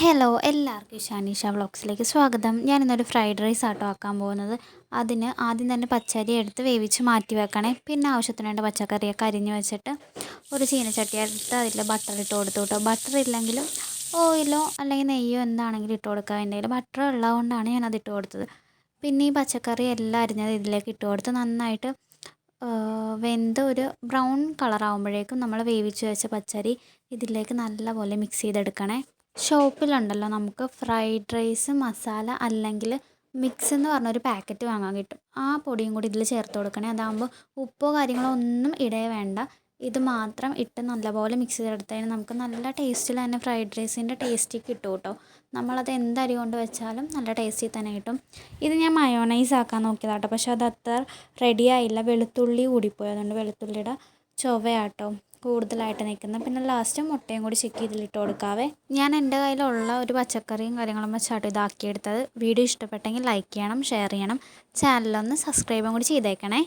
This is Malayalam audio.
ഹലോ എല്ലാവർക്കും ഷാനിഷ വ്ളോഗ്സിലേക്ക് സ്വാഗതം. ഞാനിന്നൊരു ഫ്രൈഡ് റൈസ് ആട്ടോ ആക്കാൻ പോകുന്നത്. അതിന് ആദ്യം തന്നെ പച്ചരി എടുത്ത് വേവിച്ച് മാറ്റി വെക്കണേ. പിന്നെ ആവശ്യത്തിന് വേണ്ട പച്ചക്കറിയൊക്കെ അരിഞ്ഞ് വെച്ചിട്ട് ഒരു ചീനച്ചട്ടി എടുത്ത് അതിൽ ബട്ടർ ഇട്ട് കൊടുത്തു കേട്ടോ. ബട്ടർ ഇല്ലെങ്കിലും ഓയിലോ അല്ലെങ്കിൽ നെയ്യോ എന്താണെങ്കിലും ഇട്ട് കൊടുക്കുക. എൻ്റെ കയ്യിൽ ബട്ടർ ഉള്ളതുകൊണ്ടാണ് ഞാനത് ഇട്ട് കൊടുത്തത്. പിന്നെ ഈ പച്ചക്കറി എല്ലാം അരിഞ്ഞത് ഇതിലേക്ക് ഇട്ട് കൊടുത്ത് നന്നായിട്ട് വെന്ത് ഒരു ബ്രൗൺ കളറാകുമ്പോഴേക്കും നമ്മൾ വേവിച്ച് വെച്ച പച്ചരി ഇതിലേക്ക് നല്ലപോലെ മിക്സ് ചെയ്തെടുക്കണേ. ഷോപ്പിലുണ്ടല്ലോ നമുക്ക് ഫ്രൈഡ് റൈസ് മസാല അല്ലെങ്കിൽ മിക്സ് എന്ന് പറഞ്ഞൊരു പാക്കറ്റ് വാങ്ങാൻ കിട്ടും. ആ പൊടിയും കൂടി ഇതിൽ ചേർത്ത് കൊടുക്കണേ. അതാകുമ്പോൾ ഉപ്പോ കാര്യങ്ങളോ ഒന്നും ഇടേ വേണ്ട. ഇത് മാത്രം ഇട്ട് നല്ലപോലെ മിക്സ് ചെയ്തെടുത്ത് കഴിഞ്ഞാൽ നമുക്ക് നല്ല ടേസ്റ്റിൽ തന്നെ ഫ്രൈഡ് റൈസിൻ്റെ ടേസ്റ്റ് കിട്ടും കേട്ടോ. നമ്മളത് എന്തരി കൊണ്ട് വെച്ചാലും നല്ല ടേസ്റ്റിൽ തന്നെ കിട്ടും. ഇത് ഞാൻ മയോണൈസ് ആക്കാൻ നോക്കിയതാട്ടോ, പക്ഷെ അത് അത്ര റെഡി ആയില്ല. വെളുത്തുള്ളി കൂടിപ്പോയി. അതുകൊണ്ട് വെളുത്തുള്ളിയുടെ ചൊവയാട്ടോ കൂടുതലായിട്ട് നിൽക്കുന്നത്. പിന്നെ ലാസ്റ്റ് മുട്ടയും കൂടി ചിക്കി ഇതിലിട്ട് കൊടുക്കാവേ. ഞാൻ എൻ്റെ കയ്യിലുള്ള ഒരു പച്ചക്കറിയും കാര്യങ്ങളും വെച്ചാട്ടോ ഇതാക്കിയെടുത്തത്. വീഡിയോ ഇഷ്ടപ്പെട്ടെങ്കിൽ ലൈക്ക് ചെയ്യണം, ഷെയർ ചെയ്യണം, ചാനലൊന്ന് സബ്സ്ക്രൈബും കൂടി ചെയ്തേക്കണേ.